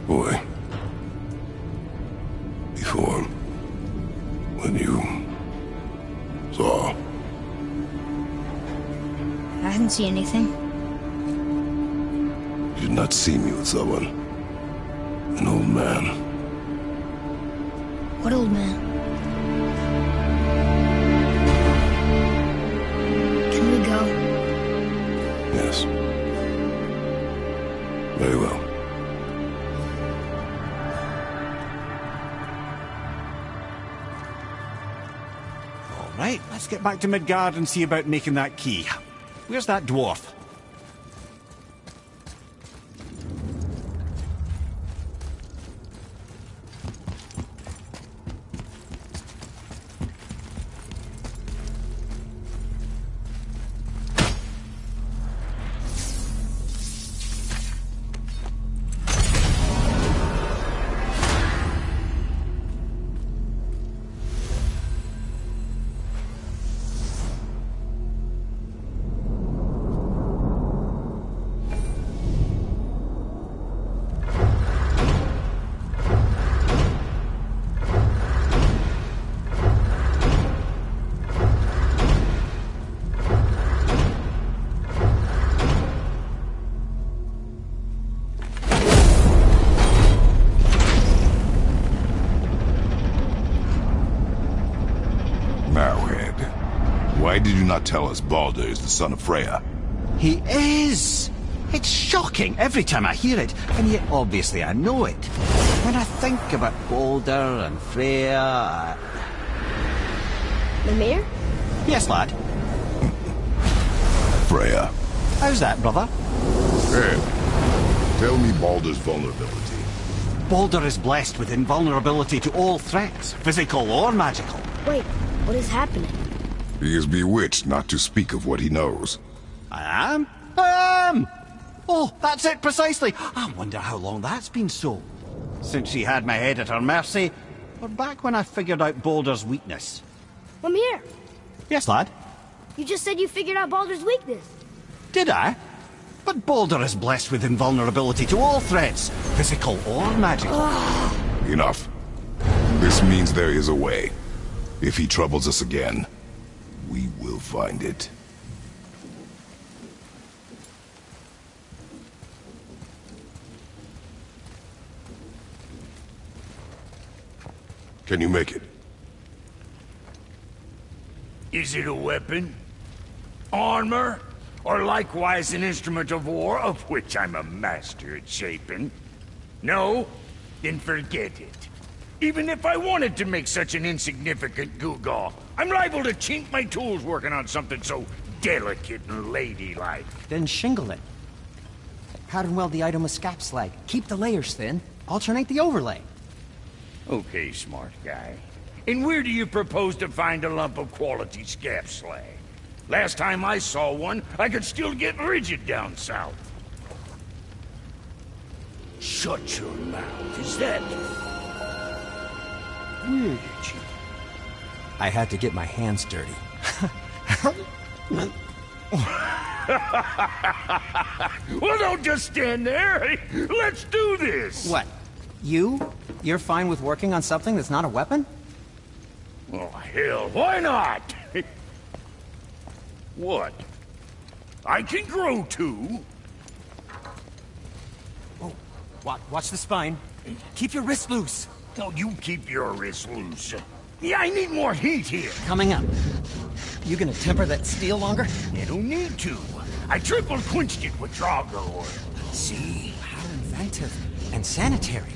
Boy, before, when you saw, I didn't see anything. you did not see me with someone, an old man. What old man? Can we go? Yes. Very well. Right, let's get back to Midgard and see about making that key. Where's that dwarf? Marrowhead, why did you not tell us Baldur is the son of Freya? He is! It's shocking every time I hear it, and yet obviously I know it. When I think about Baldur and Freya... Mimir? Yes, lad. Freya. How's that, brother? Ed, tell me Baldur's vulnerability. Baldur is blessed with invulnerability to all threats, physical or magical. Wait, what is happening? He is bewitched not to speak of what he knows. I am? I am! Oh, that's it precisely. I wonder how long that's been so. Since she had my head at her mercy, or back when I figured out Baldur's weakness. Mimir, Yes, lad? you just said you figured out Baldur's weakness. Did I? But Baldur is blessed with invulnerability to all threats, physical or magical. Enough. This means there is a way. If he troubles us again, we will find it. Can you make it? Is it a weapon? Armor? Or likewise an instrument of war, of which I'm a master at shaping? No? Then forget it. Even if I wanted to make such an insignificant gewgaw, I'm liable to chink my tools working on something so delicate and ladylike. Then shingle it. Pattern weld the item with scap slag. Keep the layers thin. Alternate the overlay. Okay, smart guy. And where do you propose to find a lump of quality scap slag? Last time I saw one, I could still get rigid down south. Shut your mouth, is that... Where did you... I had to get my hands dirty. Well, don't just stand there. Let's do this. What? You're fine with working on something that's not a weapon? Oh, hell, why not? What? I can grow too. Oh, watch the spine. Keep your wrist loose. No, you keep your wrist loose. Yeah, I need more heat here. Coming up. You gonna temper that steel longer? You don't need to. I triple quenched it with Drago oil. See? How inventive and sanitary.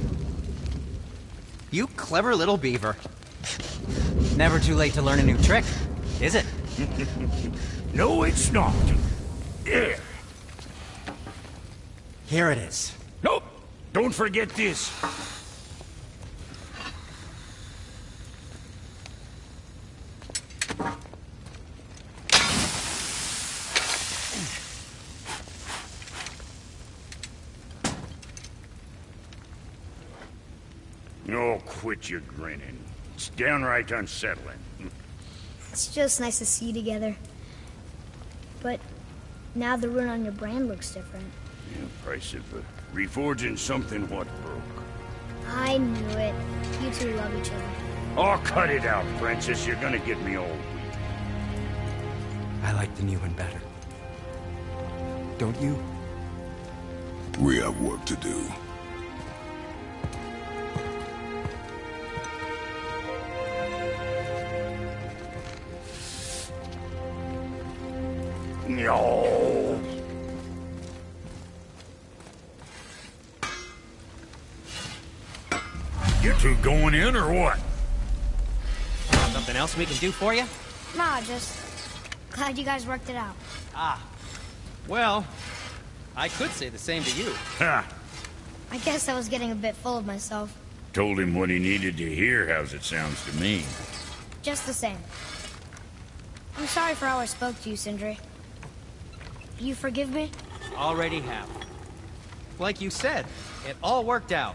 You clever little beaver. Never too late to learn a new trick, is it? No, it's not. There. Here it is. Nope. Don't forget this. Oh, quit your grinning. It's downright unsettling. It's just nice to see you together. But now the rune on your brand looks different. Yeah, price of reforging something what broke. I knew it. You two love each other. Oh, cut it out, Princess. You're gonna get me all weak. I like the new one better. Don't you? We have work to do. No. You two going in or what? Something else we can do for you? Nah, just glad you guys worked it out. Ah. Well, I could say the same to you. Ha! I guess I was getting a bit full of myself. Told him what he needed to hear, how's it sounds to me. Just the same. I'm sorry for how I spoke to you, Sindri. You forgive me? Already have. Like you said, it all worked out.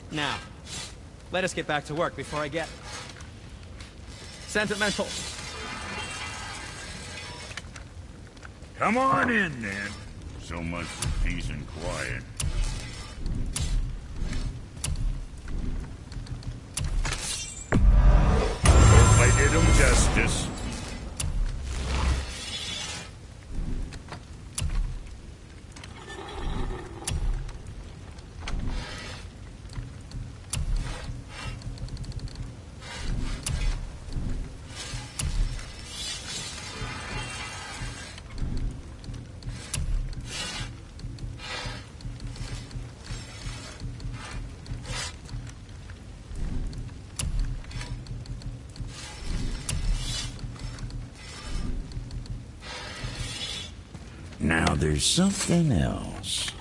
Now, let us get back to work before I get sentimental. Come on in, then. So much for peace and quiet. Hope I did him justice. Now there's something else.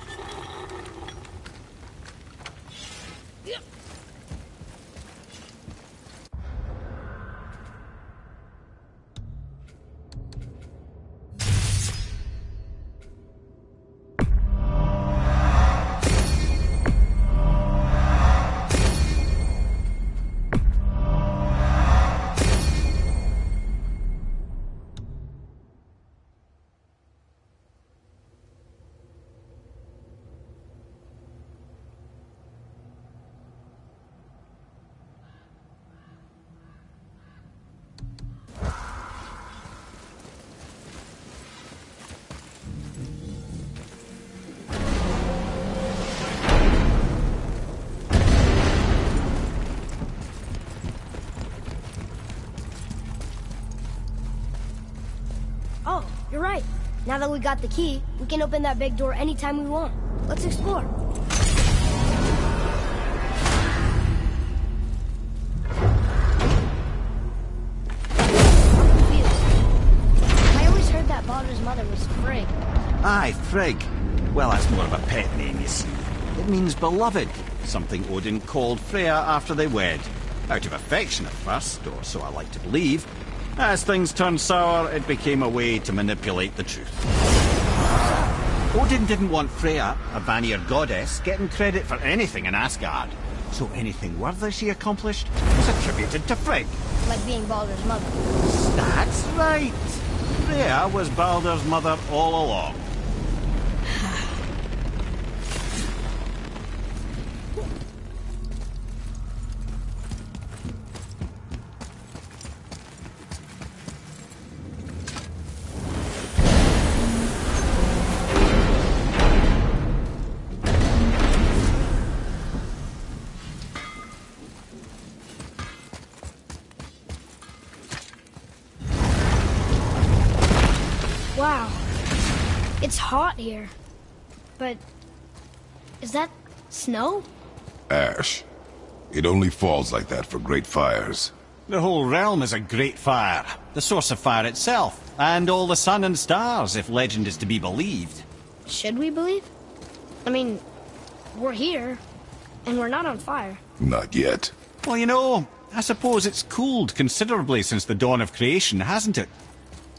Oh, you're right. Now that we got the key, we can open that big door anytime we want. Let's explore. I'm confused. I always heard that Baldur's mother was Frigg. Aye, Frigg. Well, that's more of a pet name, you see. It means beloved, something Odin called Freya after they wed. Out of affection at first, or so I like to believe. As things turned sour, it became a way to manipulate the truth. Odin didn't want Freya, a Vanir goddess, getting credit for anything in Asgard. So anything worthy she accomplished was attributed to Frigg. Like being Baldur's mother. That's right. Freya was Baldur's mother all along. Wow. It's hot here. But is that snow? Ash. It only falls like that for great fires. The whole realm is a great fire, the source of fire itself, and all the sun and stars, if legend is to be believed. Should we believe? I mean, we're here, and we're not on fire. Not yet. Well, you know, I suppose it's cooled considerably since the dawn of creation, hasn't it?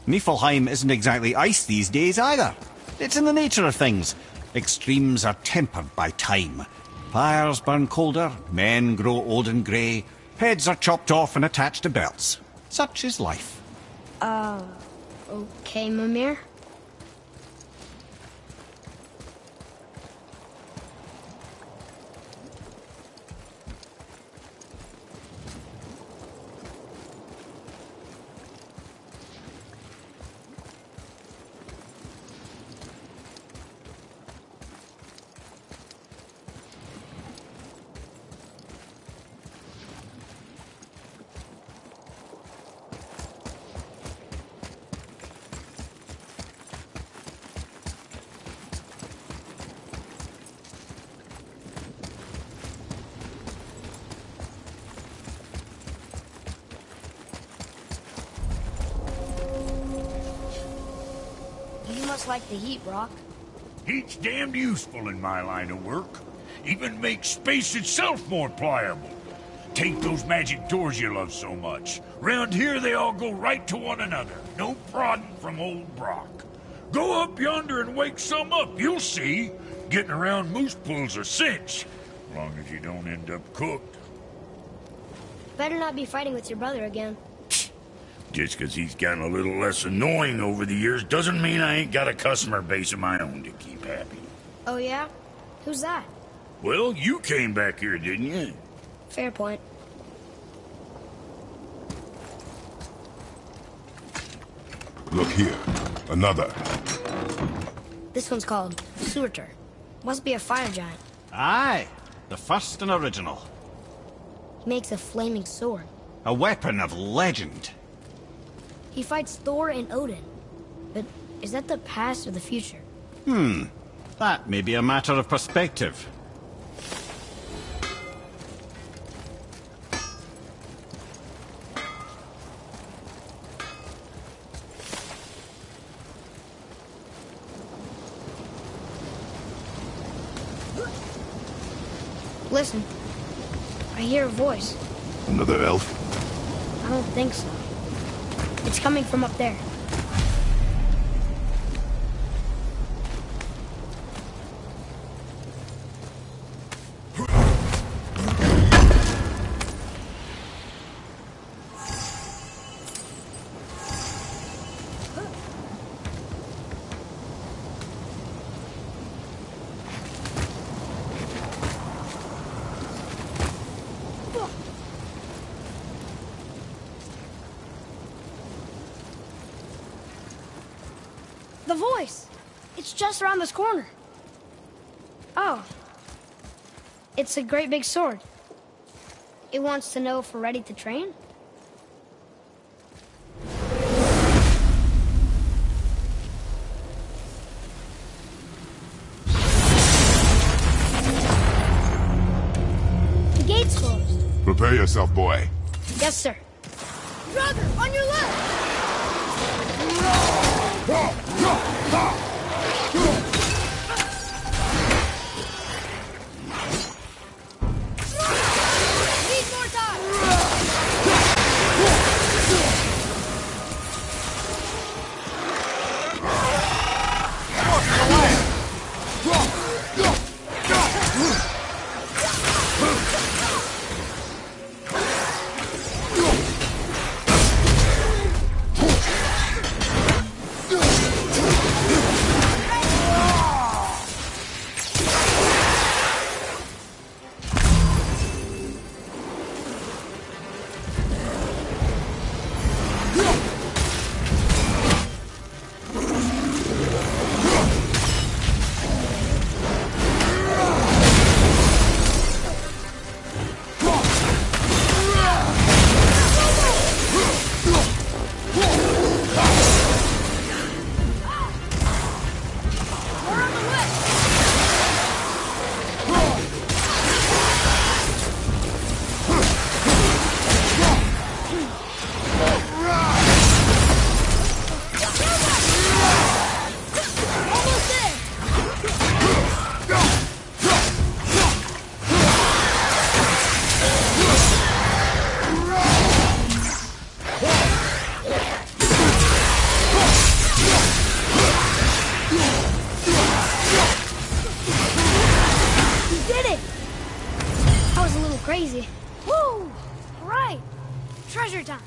Niflheim isn't exactly ice these days either. It's in the nature of things. Extremes are tempered by time. Fires burn colder, men grow old and grey, heads are chopped off and attached to belts. Such is life. Okay, Mimir. You must like the heat, Rock. Heat's damned useful in my line of work. Even makes space itself more pliable. Take those magic doors you love so much. Round here they all go right to one another. No prodding from old Brock. Go up yonder and wake some up, you'll see. Getting around moose pools a cinch. As long as you don't end up cooked. Better not be fighting with your brother again. Just 'cause he's gotten a little less annoying over the years doesn't mean I ain't got a customer base of my own to keep happy. Oh, yeah? Who's that? Well, you came back here, didn't you? Fair point. Look here. Another. This one's called Surtur. Must be a fire giant. Aye, the first and original. He makes a flaming sword. A weapon of legend. He fights Thor and Odin. But is that the past or the future? That may be a matter of perspective. Listen. I hear a voice. Another elf? I don't think so. It's coming from up there. The voice! It's just around this corner. Oh. It's a great big sword. It wants to know if we're ready to train? The gate's closed. Prepare yourself, boy. Yes, sir. Brother, on your left! Need more time! crazy. Woo! Right! Treasure time!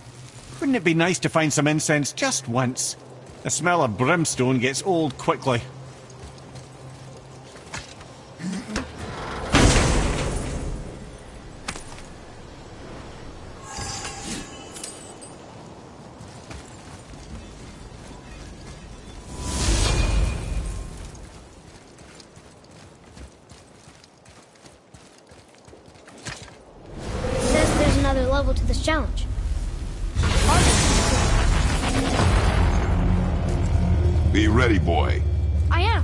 Wouldn't it be nice to find some incense just once? The smell of brimstone gets old quickly. Says there's another level to this challenge. Be ready, boy. I am.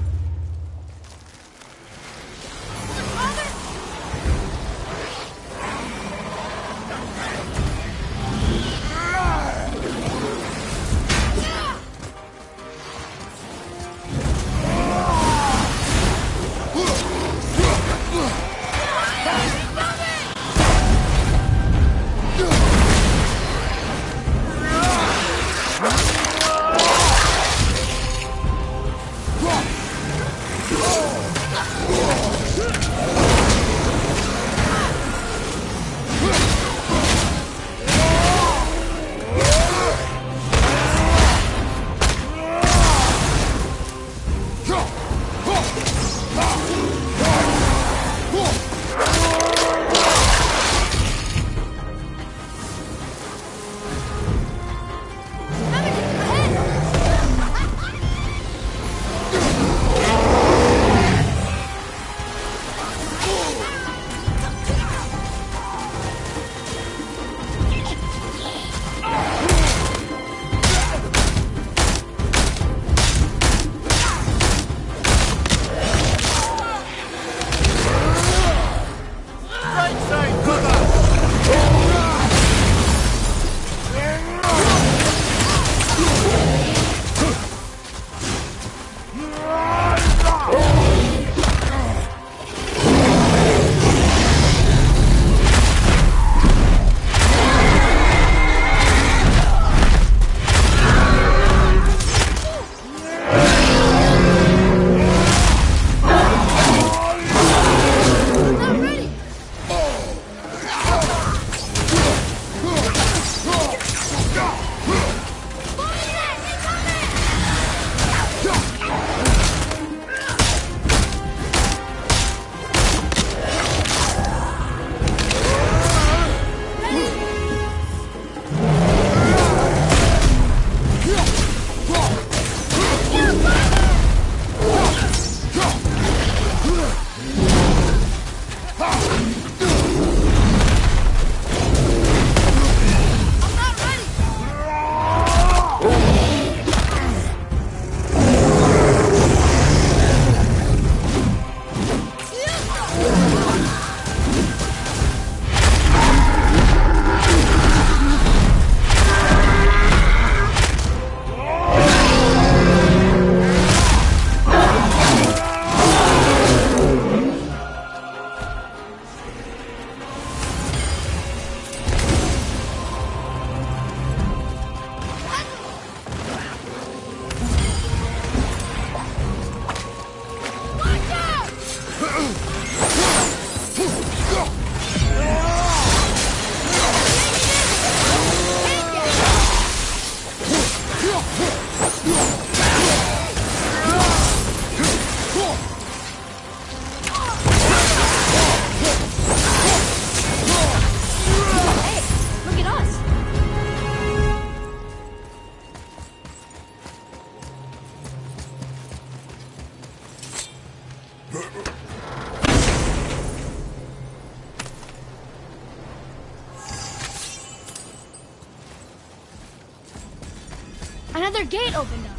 Another gate opened up.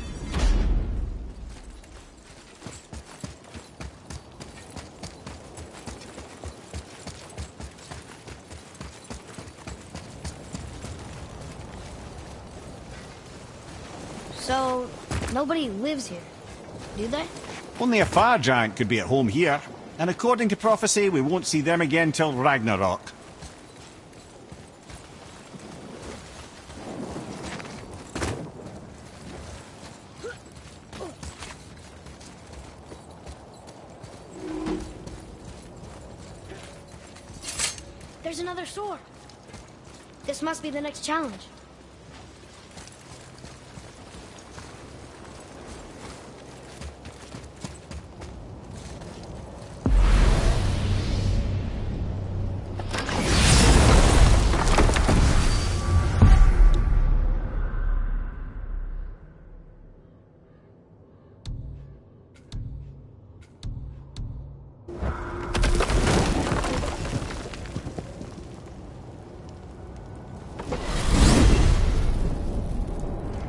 So, nobody lives here, do they? Only a fire giant could be at home here. And according to prophecy, we won't see them again till Ragnarok. There's another sword. This must be the next challenge.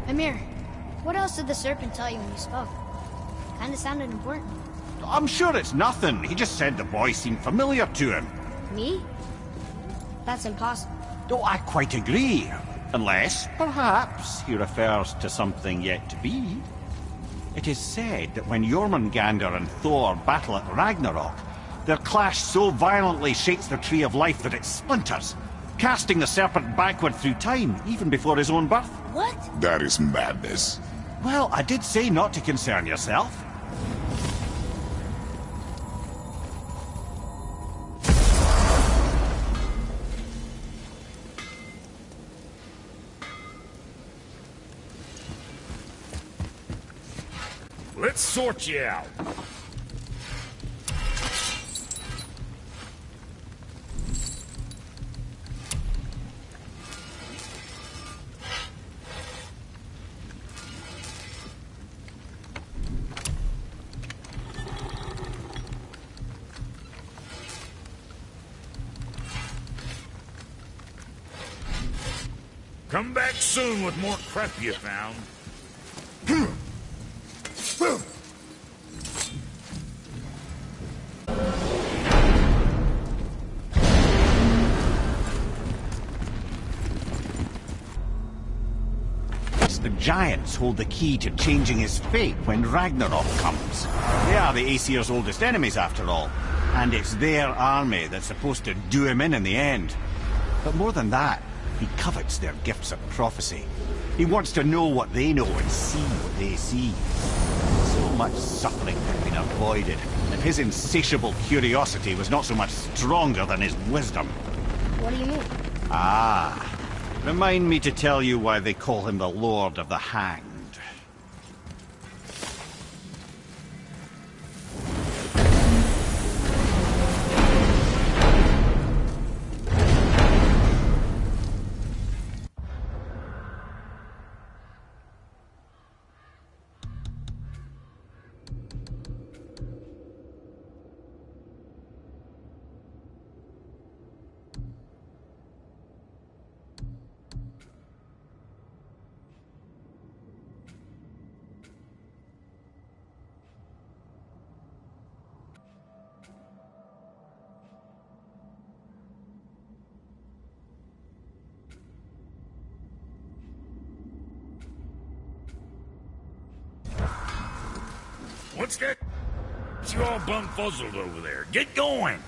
Amir, what else did the serpent tell you when you spoke? Kinda sounded important. I'm sure it's nothing. He just said the boy seemed familiar to him. Me? That's impossible. Oh, I quite agree. Unless, perhaps, he refers to something yet to be. It is said that when Jormungandr and Thor battle at Ragnarok, their clash so violently shakes the Tree of Life that it splinters, casting the serpent backward through time, even before his own birth. What? That is madness. Well, I did say not to concern yourself. Let's sort you out. Come back soon with more crap you found. The giants hold the key to changing his fate when Ragnarok comes. They are the Aesir's oldest enemies, after all. And it's their army that's supposed to do him in the end. But more than that, he covets their gifts of prophecy. He wants to know what they know and see what they see. So much suffering had been avoided, and his insatiable curiosity was not so much stronger than his wisdom. What do you mean? Ah. Remind me to tell you why they call him the Lord of the Hanged. What's that? You all bum-fuzzled over there. Get going!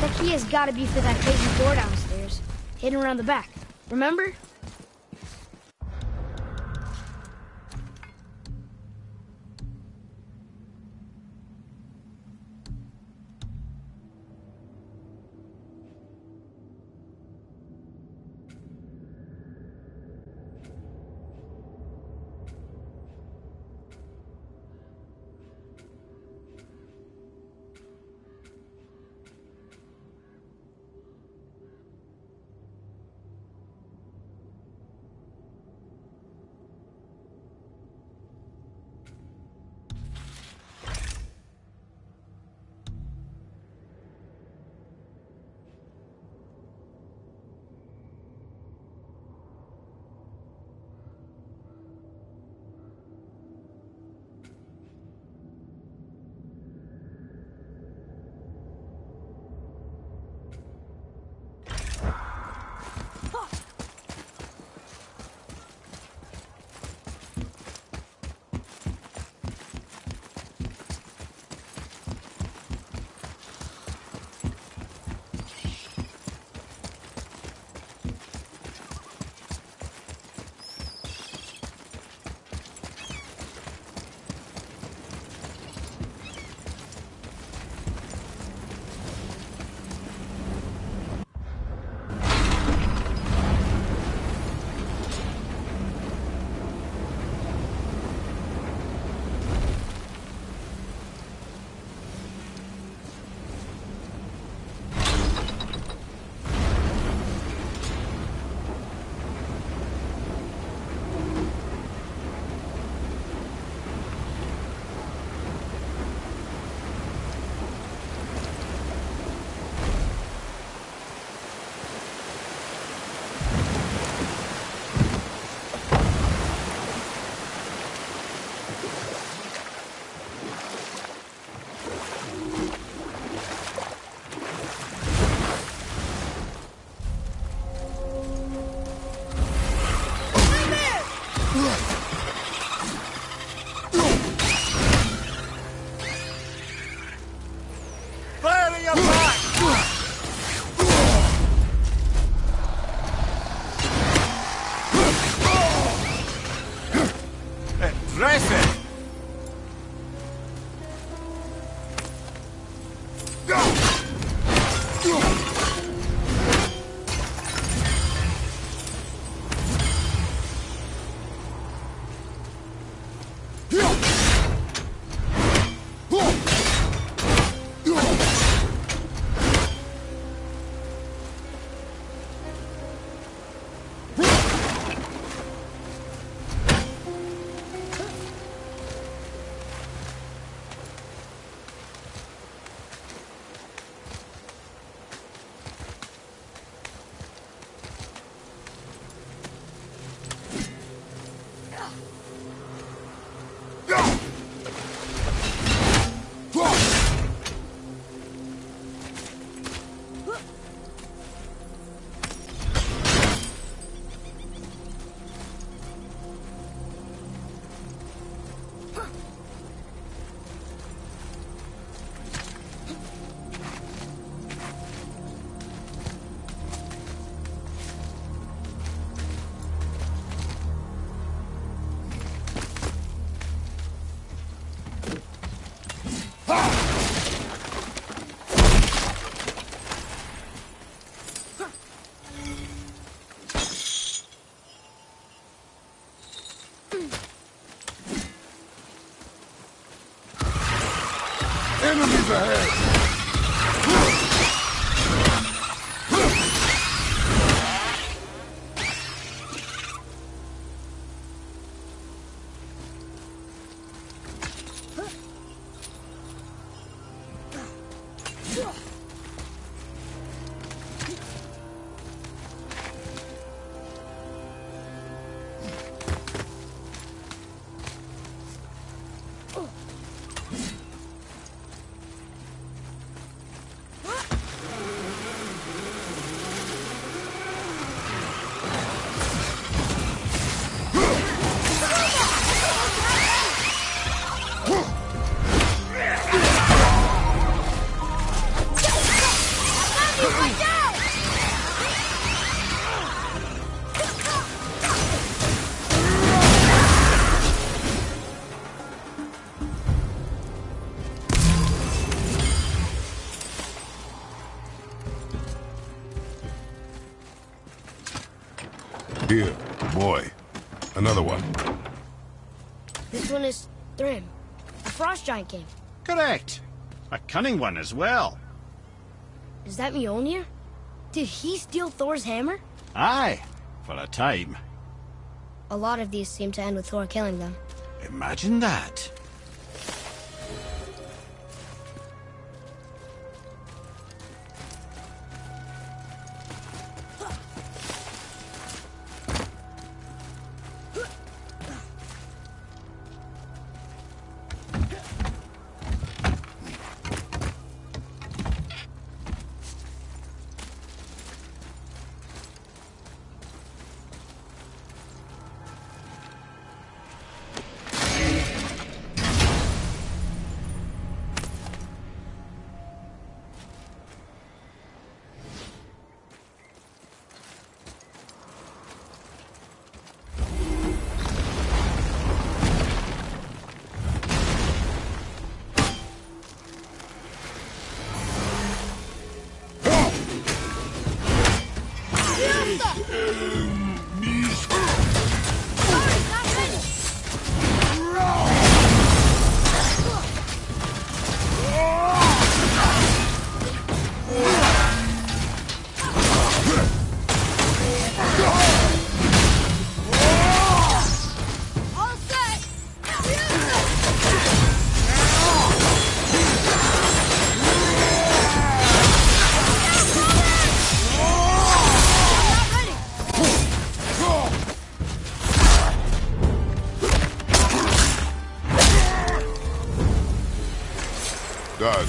The key has got to be for that crazy door downstairs, hidden around the back. Remember? Enemies ahead! Here, boy. Another one. This one is Thrym, the Frost Giant King. Correct. A cunning one as well. Is that Mjolnir? Did he steal Thor's hammer? Aye, for a time. A lot of these seem to end with Thor killing them. Imagine that. Done.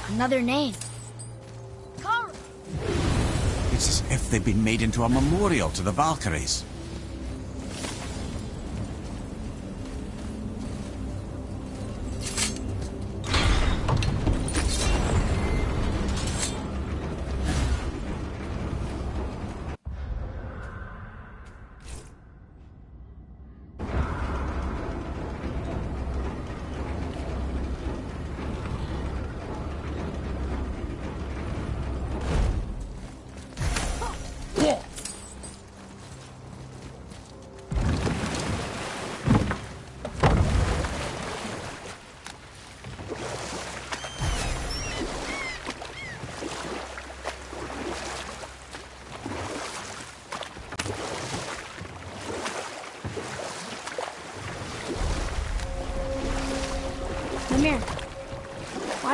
Another name. It's as if they've been made into a memorial to the Valkyries.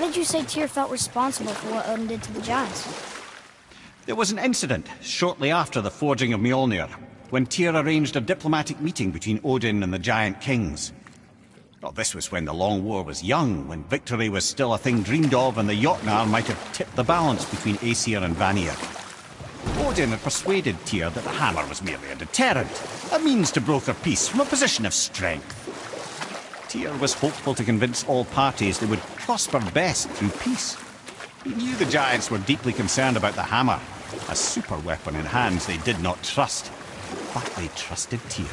Why did you say Tyr felt responsible for what Odin did to the giants? There was an incident shortly after the forging of Mjolnir, when Tyr arranged a diplomatic meeting between Odin and the giant kings. Well, this was when the Long War was young, when victory was still a thing dreamed of, and the Jotnar might have tipped the balance between Aesir and Vanir. Odin had persuaded Tyr that the hammer was merely a deterrent, a means to broker peace from a position of strength. Tyr was hopeful to convince all parties they would prosper best through peace. He knew the giants were deeply concerned about the hammer, a super weapon in hands they did not trust. But they trusted Tyr.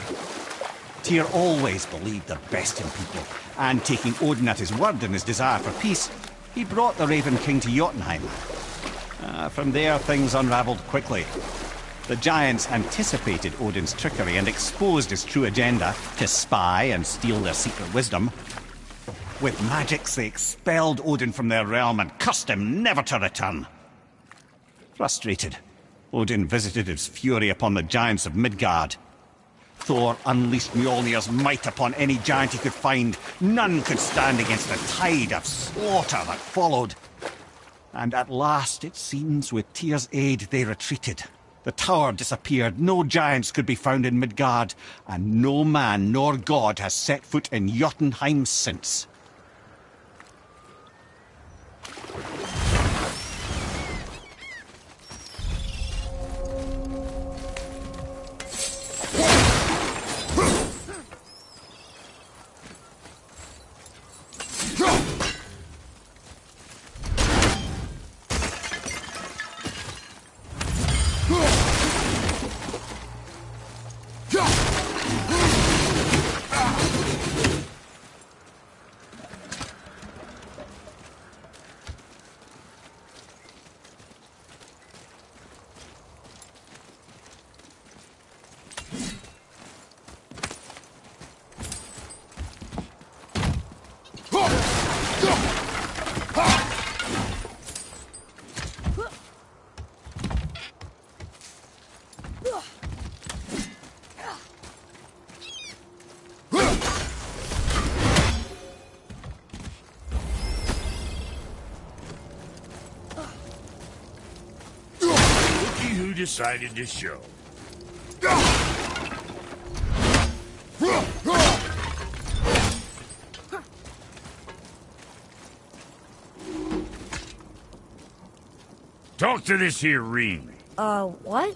Tyr always believed the best in people, and taking Odin at his word in his desire for peace, he brought the Raven King to Jotunheim. From there, things unraveled quickly. The giants anticipated Odin's trickery and exposed his true agenda to spy and steal their secret wisdom. With magics, they expelled Odin from their realm and cursed him never to return. Frustrated, Odin visited his fury upon the giants of Midgard. Thor unleashed Mjolnir's might upon any giant he could find. None could stand against the tide of slaughter that followed. And at last, it seems, with Tyr's aid, they retreated. The tower disappeared, no giants could be found in Midgard, and no man nor god has set foot in Jotunheim since. Who decided to show? Talk to this here ring. What?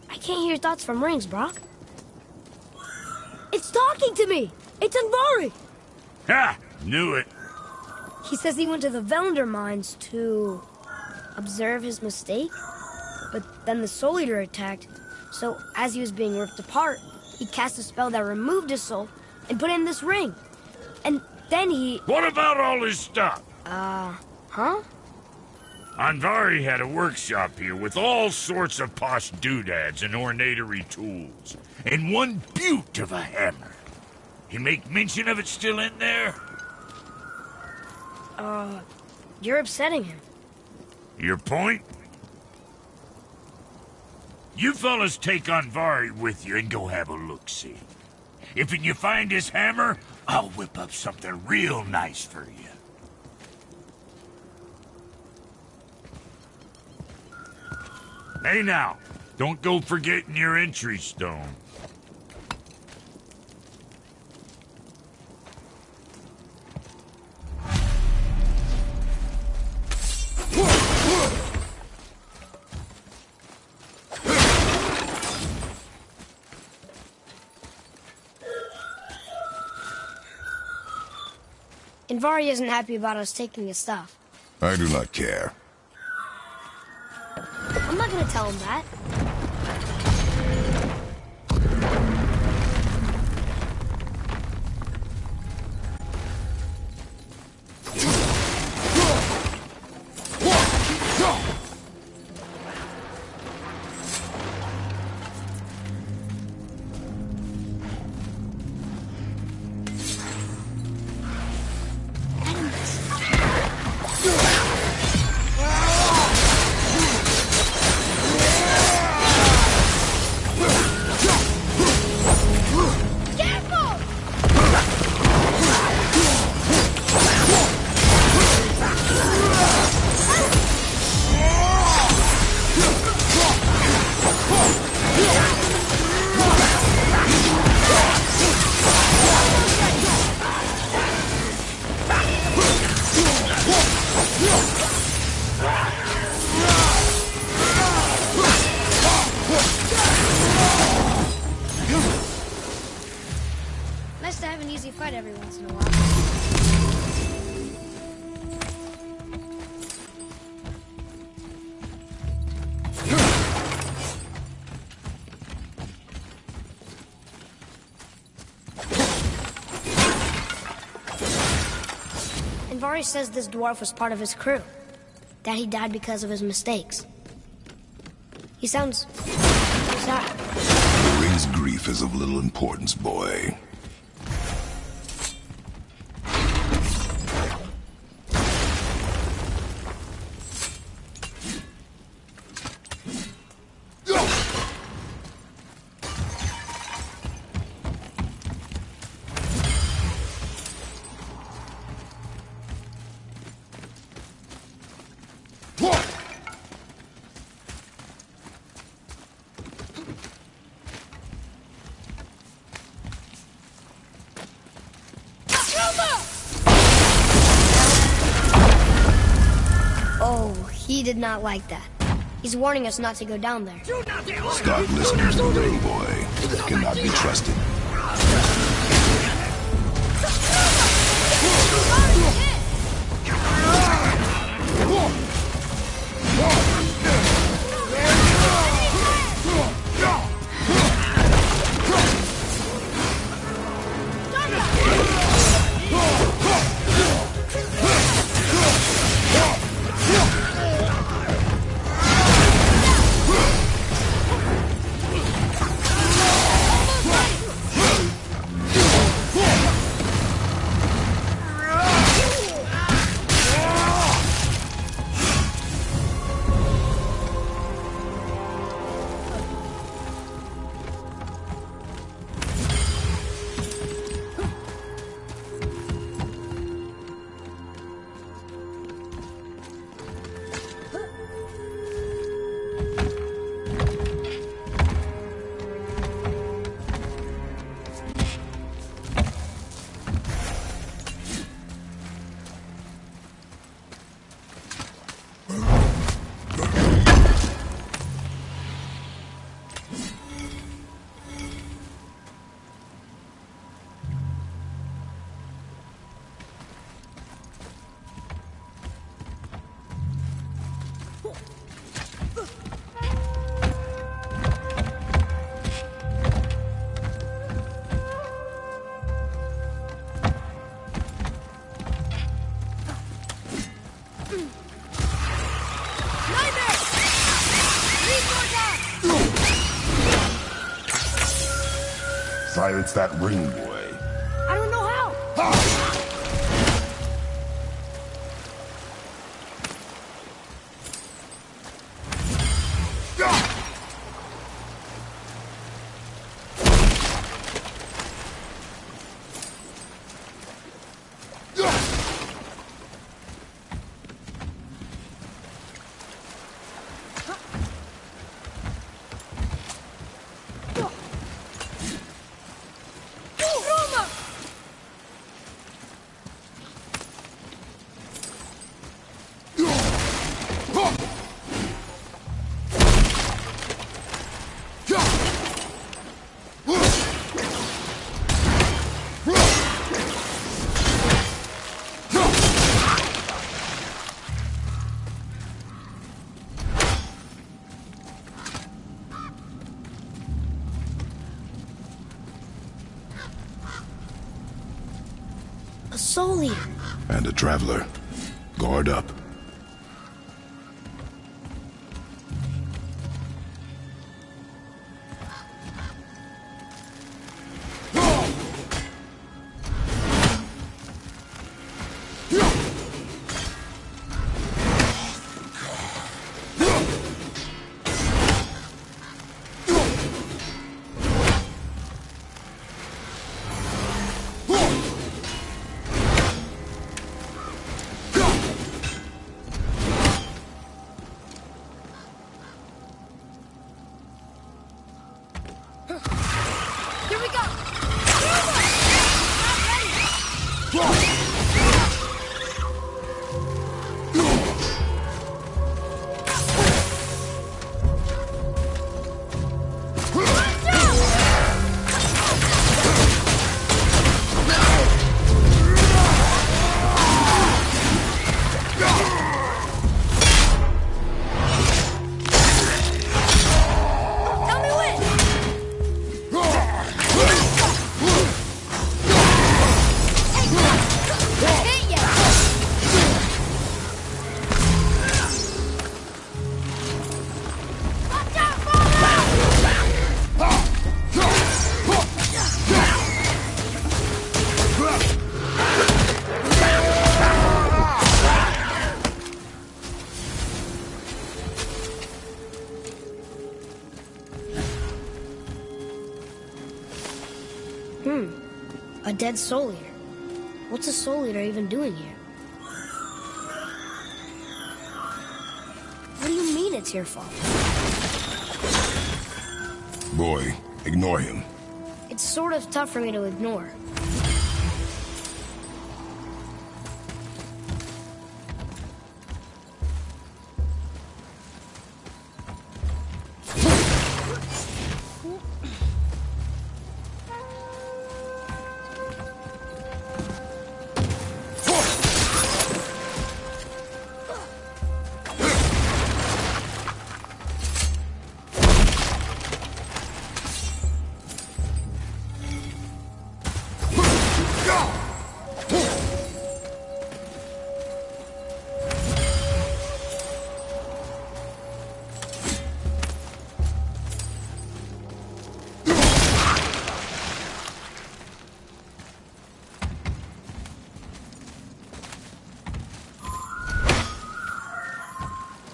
I can't hear thoughts from rings, Brock. It's talking to me! It's Andvari! Ha! Knew it. He says he went to the Velnder mines to observe his mistake, but then the Soul Eater attacked, so as he was being ripped apart, he cast a spell that removed his soul and put in this ring. And then he... What about all his stuff? Huh? Andvari had a workshop here with all sorts of posh doodads and ornatory tools, and one beaut of a hammer. You make mention of it still in there? You're upsetting him. Your point? You fellas take Andvari with you and go have a look-see. If you find his hammer, I'll whip up something real nice for you. Hey now, don't go forgetting your entry stone. Andvari isn't happy about us taking his stuff. I do not care. I'm not gonna tell him that. to have an easy fight every once in a while. Andvari says this dwarf was part of his crew, that he died because of his mistakes. He sounds sad. Ring's grief is of little importance, boy. Oh, he did not like that. He's warning us not to go down there. Start listening to the ring, boy. It cannot be trusted. Silence that ring, boy. I don't know how. A soul eater. And a traveler. Guard up. A dead soul eater. What's a soul eater even doing here? What do you mean it's your fault? Boy, ignore him. It's sort of tough for me to ignore.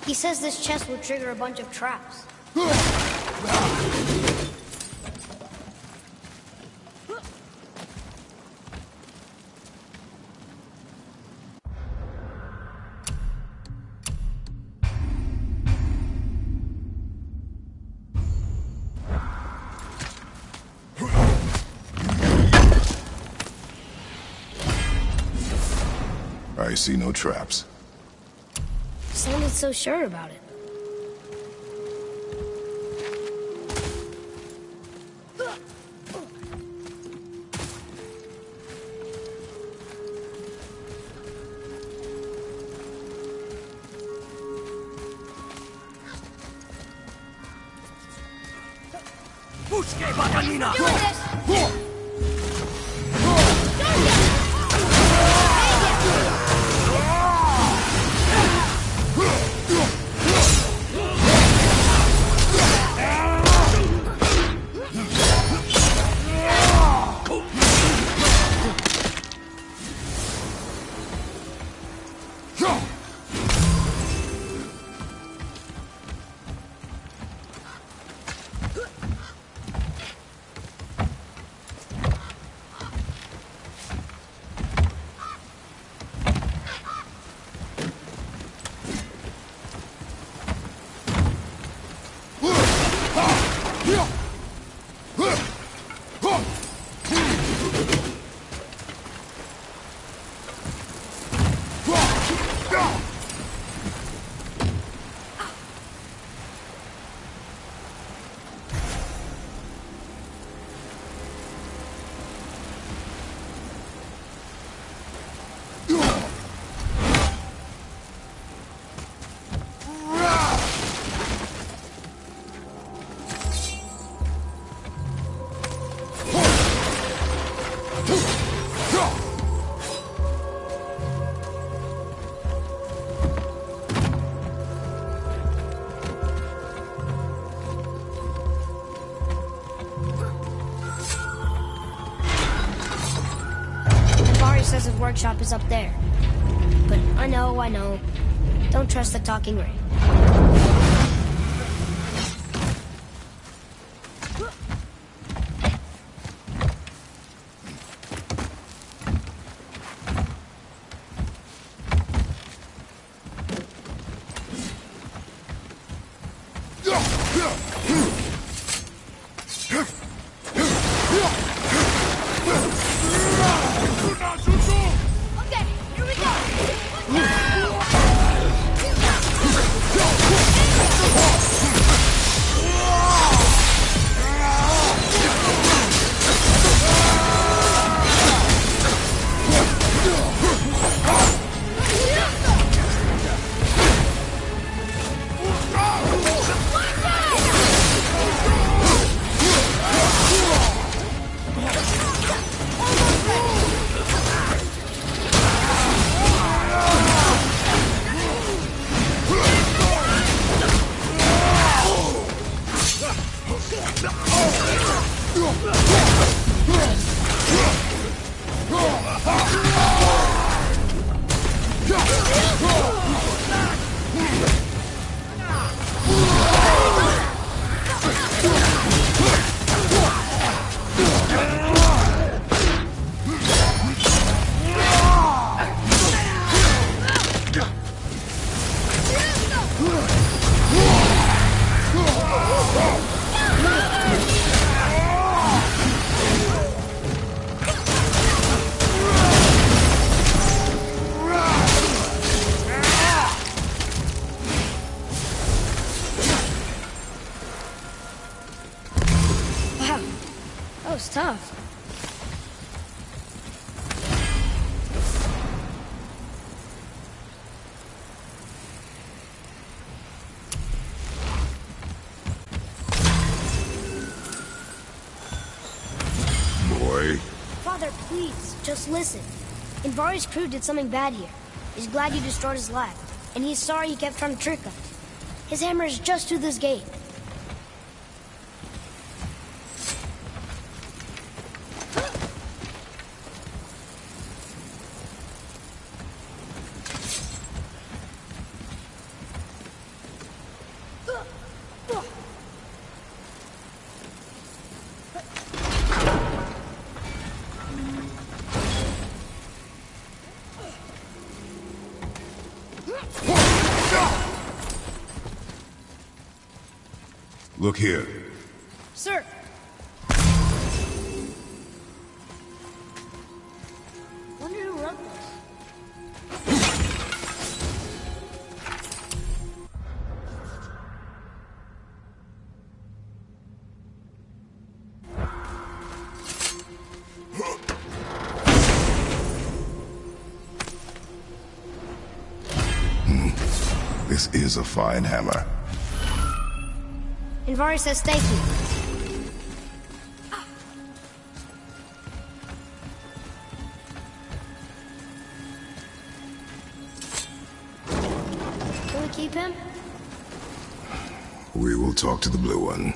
He says this chest will trigger a bunch of traps. I see no traps. Sounded so sure about it. Says his workshop is up there. But I know. Don't trust the talking ray. That was tough. Boy. Father, please, just listen. Invari's crew did something bad here. He's glad you destroyed his lab, and he's sorry he kept trying to trick us. His hammer is just through this gate. Look here. Sir! Wonder who wrote this. This is a fine hammer. Invari says thank you. Can we keep him? We will talk to the blue one.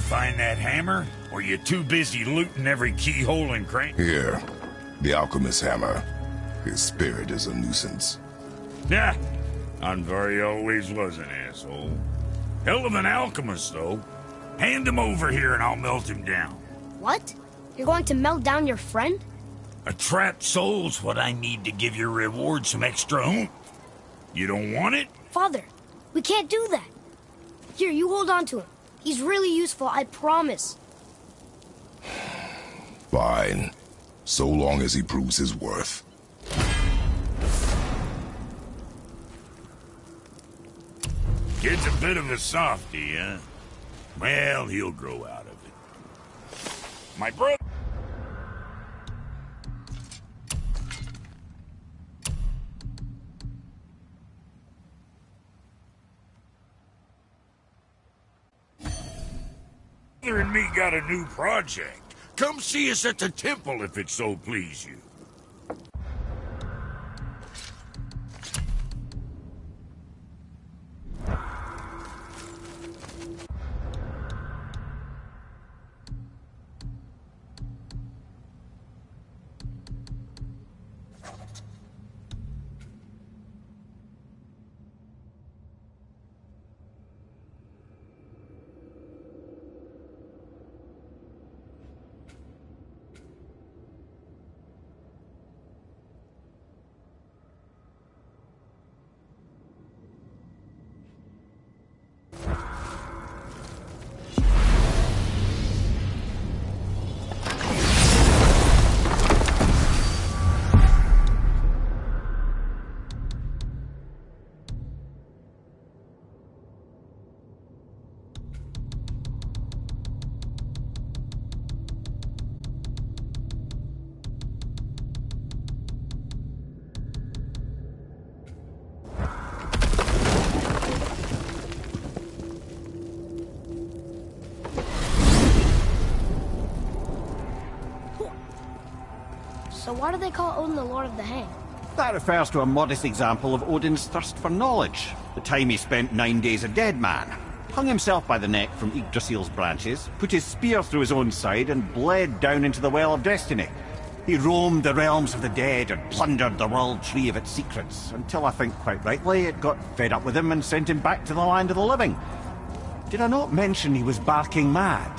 Find that hammer? Or you too busy looting every keyhole and crank? Here. The alchemist's hammer. His spirit is a nuisance. Yeah, Anvari always was an asshole. Hell of an alchemist, though. Hand him over here and I'll melt him down. What? You're going to melt down your friend? A trapped soul's what I need to give your reward some extra oomph. You don't want it? Father, we can't do that. Here, you hold on to him. He's really useful, I promise. Fine. So long as he proves his worth. Kid's a bit of a softie, huh? Well, he'll grow out of it. My brother... and me got a new project. Come see us at the temple if it so please you. So why do they call Odin the Lord of the Hang? That refers to a modest example of Odin's thirst for knowledge. The time he spent 9 days a dead man. Hung himself by the neck from Yggdrasil's branches, put his spear through his own side, and bled down into the Well of Destiny. He roamed the realms of the dead and plundered the World Tree of its secrets, until I think quite rightly it got fed up with him and sent him back to the land of the living. Did I not mention he was barking mad?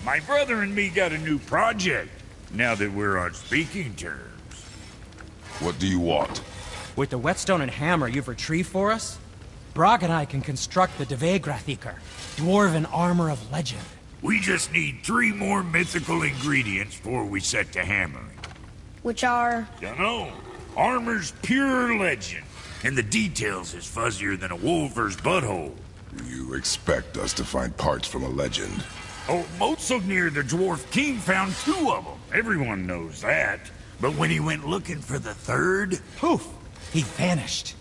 My brother and me got a new project, now that we're on speaking terms. What do you want? With the whetstone and hammer you've retrieved for us, Brok and I can construct the Dvegrathikr, dwarven armor of legend. We just need 3 more mythical ingredients before we set to hammering. Which are... Dunno. Armor's pure legend, and the details is fuzzier than a wolver's butthole. You expect us to find parts from a legend? Oh, Motsognir the Dwarf King found 2 of them. Everyone knows that. But when he went looking for the 3rd... Poof! He vanished.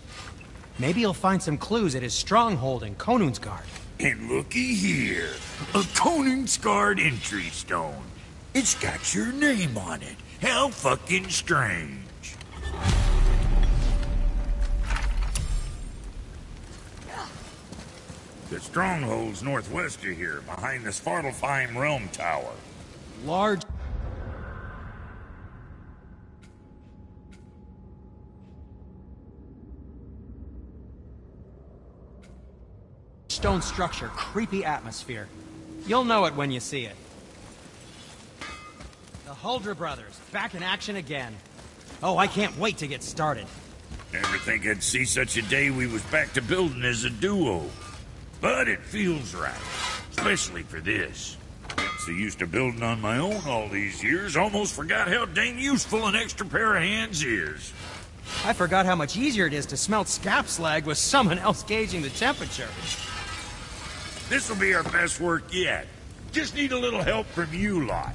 Maybe he'll find some clues at his stronghold in Konungsgard. And looky here. A Konungsgard entry stone. It's got your name on it. How fucking strange. The stronghold's northwest of here, behind the Svartalfheim Realm Tower. Large... stone structure, creepy atmosphere. You'll know it when you see it. The Huldra brothers, back in action again. Oh, I can't wait to get started. Never think I'd see such a day we was back to building as a duo. But it feels right, especially for this. So used to building on my own all these years, almost forgot how dang useful an extra pair of hands is. I forgot how much easier it is to smelt scap slag with someone else gauging the temperature. This'll be our best work yet. Just need a little help from you lot.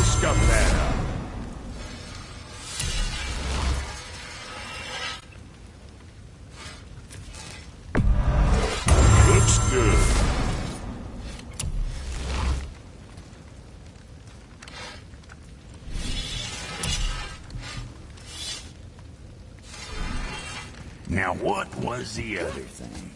Scuff that up. Looks good. Now what was the other thing?